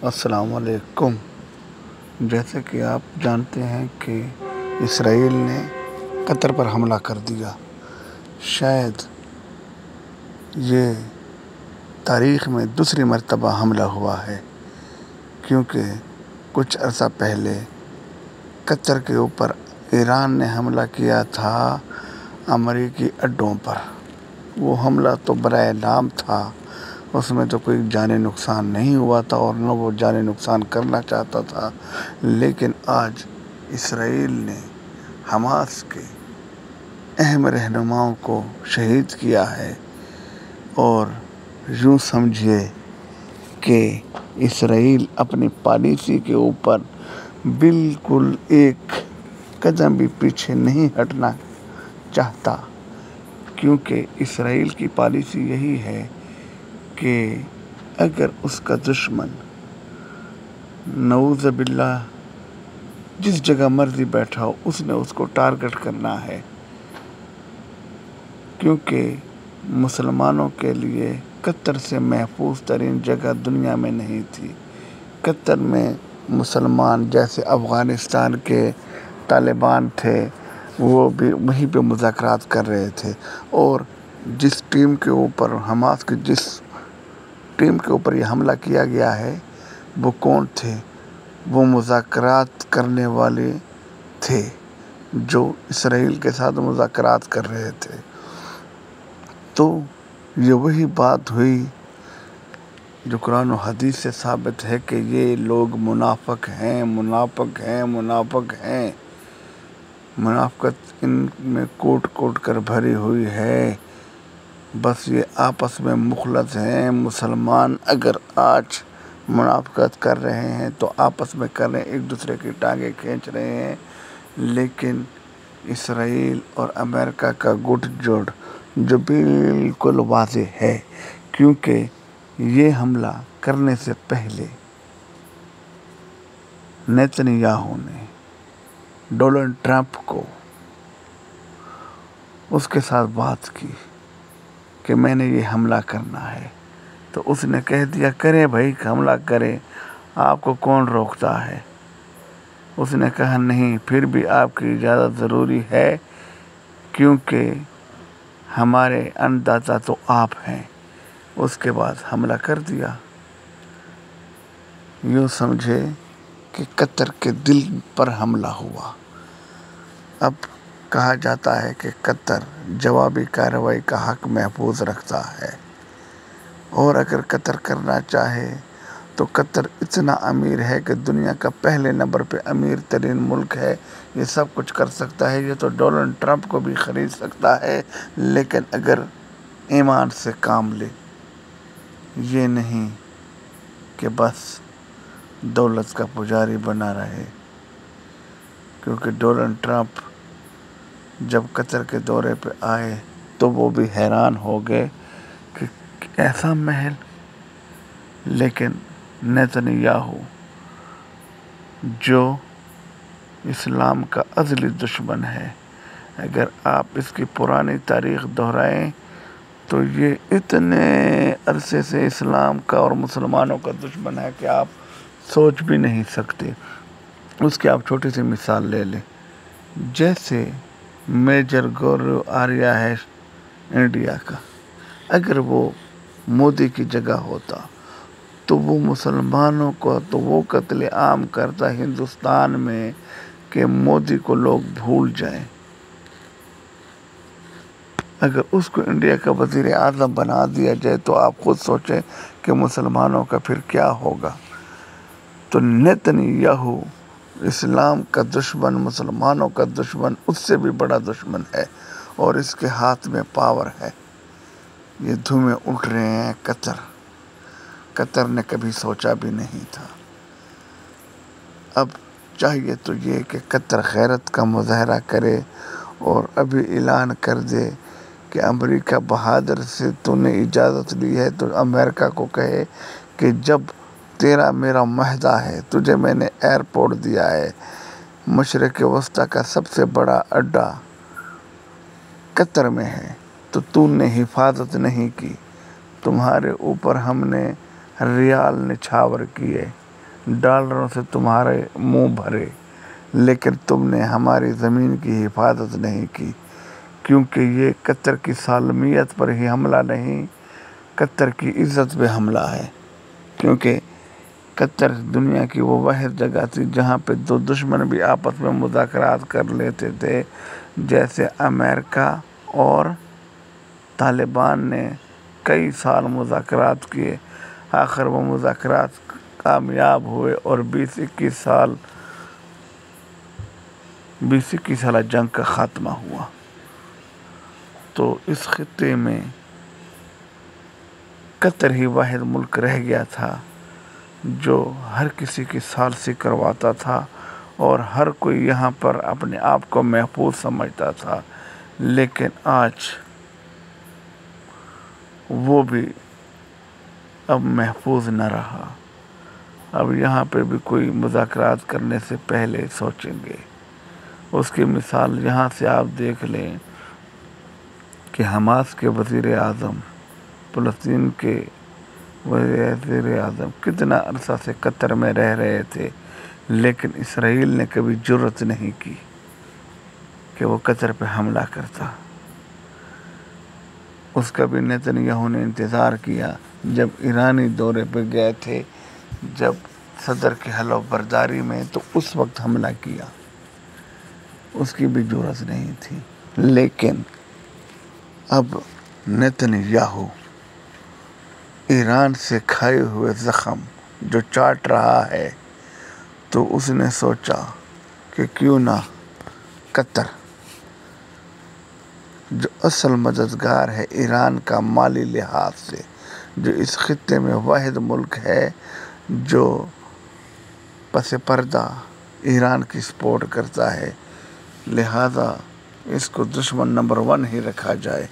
السلام علیکم۔ جیسے کہ آپ جانتے ہیں کہ اسرائیل نے قطر پر حملہ کر دیا۔ شاید یہ تاریخ میں دوسری مرتبہ حملہ ہوا ہے، کیونکہ کچھ عرصہ پہلے قطر کے اوپر ایران نے حملہ کیا تھا امریکی اڈوں پر۔ وہ حملہ تو برائے نام تھا، اس میں تو کوئی جانی نقصان نہیں ہوا تھا اور نہ وہ جانی نقصان کرنا چاہتا تھا، لیکن آج اسرائیل نے حماس کے اہم رہنماؤں کو شہید کیا ہے، اور یوں سمجھیے کہ اسرائیل اپنی پالیسی کے اوپر بالکل ایک قدم بھی پیچھے نہیں ہٹنا چاہتا، کیونکہ اسرائیل کی پالیسی یہی ہے کہ اگر اس کا دشمن نعوذ باللہ جس جگہ مرضی بیٹھا ہو، اس نے اس کو ٹارگٹ کرنا ہے، کیونکہ مسلمانوں کے لیے قطر سے محفوظ ترین جگہ دنیا میں نہیں تھی۔ قطر میں مسلمان جیسے افغانستان کے طالبان تھے، وہ بھی وہیں پہ مذاکرات کر رہے تھے، اور جس ٹیم کے اوپر حماس کی جس ٹیم کے اوپر یہ حملہ کیا گیا ہے، وہ کون تھے؟ وہ مذاکرات کرنے والے تھے جو اسرائیل کے ساتھ مذاکرات کر رہے تھے۔ تو یہ وہی بات ہوئی جو قرآن و حدیث سے ثابت ہے کہ یہ لوگ منافق ہیں، منافق ہیں، منافق ہیں۔ منافقت ان میں کوٹ کوٹ کر بھری ہوئی ہے، بس یہ آپس میں مخلص ہیں۔ مسلمان اگر آج منافقت کر رہے ہیں تو آپس میں کر رہے ہیں، ایک دوسرے کی ٹانگیں کھینچ رہے ہیں، لیکن اسرائیل اور امریکہ کا گٹھ جوڑ جو بالکل واضح ہے، کیونکہ یہ حملہ کرنے سے پہلے نیتن یاہو نے ڈونلڈ ٹرمپ کو اس کے ساتھ بات کی کہ میں نے یہ حملہ کرنا ہے، تو اس نے کہہ دیا کرے بھائی، حملہ کرے، آپ کو کون روکتا ہے؟ اس نے کہا نہیں، پھر بھی آپ کی اجازت ضروری ہے، کیونکہ ہمارے انداتا تو آپ ہیں۔ اس کے بعد حملہ کر دیا۔ یوں سمجھے کہ قطر کے دل پر حملہ ہوا۔ اب کہا جاتا ہے کہ قطر جوابی کارروائی کا حق محفوظ رکھتا ہے، اور اگر قطر کرنا چاہے تو قطر اتنا امیر ہے کہ دنیا کا پہلے نمبر پہ امیر ترین ملک ہے، یہ سب کچھ کر سکتا ہے، یہ تو ڈونلڈ ٹرمپ کو بھی خرید سکتا ہے، لیکن اگر ایمان سے کام لے، یہ نہیں کہ بس دولت کا پجاری بنا رہے۔ کیونکہ ڈونلڈ ٹرمپ جب قطر کے دورے پہ آئے تو وہ بھی حیران ہو گئے کہ ایسا محل، لیکن نیتن یاہو جو اسلام کا ازلی دشمن ہے، اگر آپ اس کی پرانی تاریخ دہرائیں تو یہ اتنے عرصے سے اسلام کا اور مسلمانوں کا دشمن ہے کہ آپ سوچ بھی نہیں سکتے۔ اس کی آپ چھوٹی سی مثال لے لیں، جیسے میجر گورو آریہ ہے انڈیا کا، اگر وہ مودی کی جگہ ہوتا تو وہ مسلمانوں کو تو وہ قتل عام کرتا ہندوستان میں کہ مودی کو لوگ بھول جائیں۔ اگر اس کو انڈیا کا وزیر اعظم بنا دیا جائے تو آپ خود سوچیں کہ مسلمانوں کا پھر کیا ہوگا۔ تو نیتن یاہو اسلام کا دشمن، مسلمانوں کا دشمن، اس سے بھی بڑا دشمن ہے، اور اس کے ہاتھ میں پاور ہے۔ یہ دھومے اٹھ رہے ہیں قطر نے کبھی سوچا بھی نہیں تھا۔ اب چاہیے تو یہ کہ قطر غیرت کا مظاہرہ کرے اور ابھی اعلان کر دے کہ امریکہ بہادر سے تو نے اجازت لی ہے، تو امریکہ کو کہے کہ جب تیرا میرا معاہدہ ہے، تجھے میں نے ایئرپورٹ دیا ہے، مشرق وسطیٰ کا سب سے بڑا اڈا قطر میں ہے، تو نے حفاظت نہیں کی، تمہارے اوپر ہم نے ریال نچھاور کیے، ڈالروں سے تمہارے منہ بھرے، لیکن تم نے ہماری زمین کی حفاظت نہیں کی، کیونکہ یہ قطر کی سالمیت پر ہی حملہ نہیں، قطر کی عزت پہ حملہ ہے۔ کیونکہ قطر دنیا کی وہ واحد جگہ تھی جہاں پہ دو دشمن بھی آپس میں مذاکرات کر لیتے تھے، جیسے امریکہ اور طالبان نے کئی سال مذاکرات کیے، آخر وہ مذاکرات کامیاب ہوئے اور 20-21 سالہ جنگ کا خاتمہ ہوا۔ تو اس خطے میں قطر ہی واحد ملک رہ گیا تھا جو ہر کسی کی ثالثی کرواتا تھا اور ہر کوئی یہاں پر اپنے آپ کو محفوظ سمجھتا تھا، لیکن آج وہ بھی اب محفوظ نہ رہا۔ اب یہاں پہ بھی کوئی مذاکرات کرنے سے پہلے سوچیں گے۔ اس کی مثال یہاں سے آپ دیکھ لیں کہ حماس کے وزیر اعظم، فلسطین کے وزیر اعظم کتنا عرصہ سے قطر میں رہ رہے تھے، لیکن اسرائیل نے کبھی جرأت نہیں کی کہ وہ قطر پہ حملہ کرتا۔ اس کا بھی نیتنیاہو نے انتظار کیا، جب ایرانی دورے پہ گئے تھے، جب صدر کی حلف برداری میں، تو اس وقت حملہ کیا، اس کی بھی جرأت نہیں تھی۔ لیکن اب نیتنیاہو ایران سے کھائے ہوئے زخم جو چاٹ رہا ہے، تو اس نے سوچا کہ کیوں نہ قطر، جو اصل مددگار ہے ایران کا مالی لحاظ سے، جو اس خطے میں واحد ملک ہے جو پس پردہ ایران کی سپورٹ کرتا ہے، لہذا اس کو دشمن نمبر 1 ہی رکھا جائے۔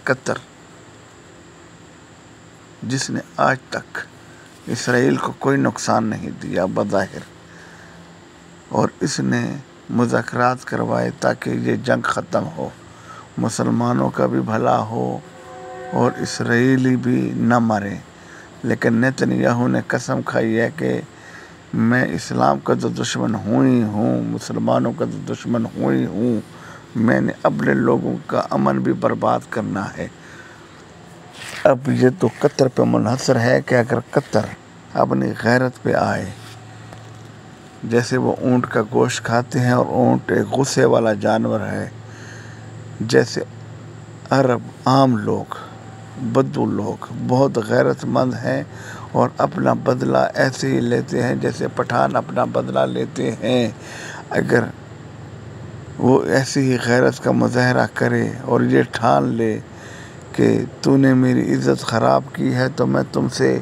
قطر جس نے آج تک اسرائیل کو کوئی نقصان نہیں دیا بظاہر، اور اس نے مذاکرات کروائے تاکہ یہ جنگ ختم ہو، مسلمانوں کا بھی بھلا ہو اور اسرائیلی بھی نہ مرے، لیکن نیتنیاہو نے قسم کھائی ہے کہ میں اسلام کا تو دشمن ہوں ہی ہوں، مسلمانوں کا تو دشمن ہوں ہی ہوں، میں نے اپنے لوگوں کا امن بھی برباد کرنا ہے۔ اب یہ تو قطر پہ منحصر ہے کہ اگر قطر اپنی غیرت پہ آئے، جیسے وہ اونٹ کا گوشت کھاتے ہیں اور اونٹ ایک غصے والا جانور ہے، جیسے عرب عام لوگ، بدو لوگ بہت غیرت مند ہیں اور اپنا بدلہ ایسے ہی لیتے ہیں جیسے پٹھان اپنا بدلہ لیتے ہیں، اگر وہ ایسی ہی غیرت کا مظاہرہ کرے اور یہ ٹھان لے کہ تو نے میری عزت خراب کی ہے تو میں تم سے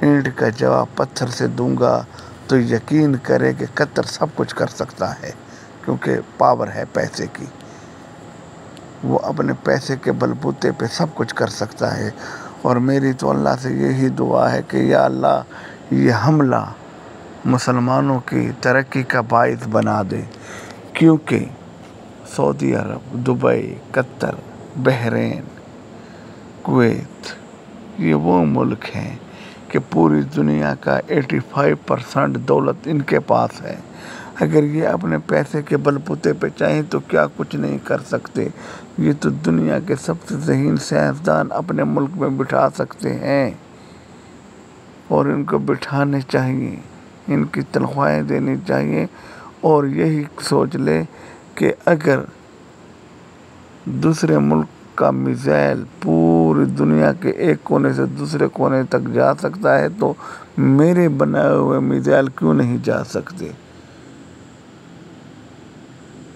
اینٹ کا جواب پتھر سے دوں گا، تو یقین کرے کہ قطر سب کچھ کر سکتا ہے، کیونکہ پاور ہے پیسے کی، وہ اپنے پیسے کے بلبوتے پہ سب کچھ کر سکتا ہے۔ اور میری تو اللہ سے یہی دعا ہے کہ یا اللہ یہ حملہ مسلمانوں کی ترقی کا باعث بنا دے، کیونکہ سعودی عرب، دبئی، قطر، بحرین، کویت، یہ وہ ملک ہیں کہ پوری دنیا کا 85% دولت ان کے پاس ہے۔ اگر یہ اپنے پیسے کے بلبوتے پہ چاہیں تو کیا کچھ نہیں کر سکتے، یہ تو دنیا کے سب سے ذہین سائنسدان اپنے ملک میں بٹھا سکتے ہیں، اور ان کو بٹھانے چاہیے، ان کی تنخواہیں دینی چاہیے، اور یہی سوچ لے کہ اگر دوسرے ملک کا میزائل پوری دنیا کے ایک کونے سے دوسرے کونے تک جا سکتا ہے تو میرے بنائے ہوئے میزائل کیوں نہیں جا سکتے؟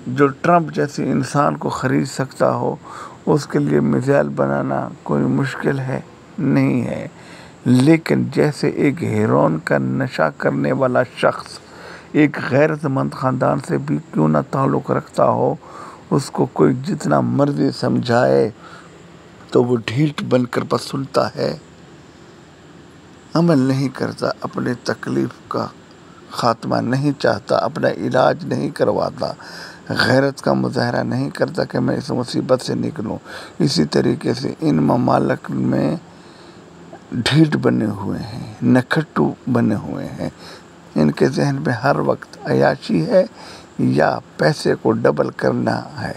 جو ٹرمپ جیسے انسان کو خرید سکتا ہو، اس کے لیے میزائل بنانا کوئی مشکل ہے نہیں ہے، لیکن جیسے ایک ہیروئن کا نشہ کرنے والا شخص ایک غیرت مند خاندان سے بھی کیوں نہ تعلق رکھتا ہو، اس کو کوئی جتنا مرضی سمجھائے تو وہ ڈھیٹ بن کر بس سنتا ہے، عمل نہیں کرتا، اپنے تکلیف کا خاتمہ نہیں چاہتا، اپنا علاج نہیں کرواتا، غیرت کا مظاہرہ نہیں کرتا کہ میں اس مصیبت سے نکلوں۔ اسی طریقے سے ان ممالک میں ڈھیٹ بنے ہوئے ہیں، نکھٹو بنے ہوئے ہیں، ان کے ذہن میں ہر وقت عیاشی ہے یا پیسے کو ڈبل کرنا ہے۔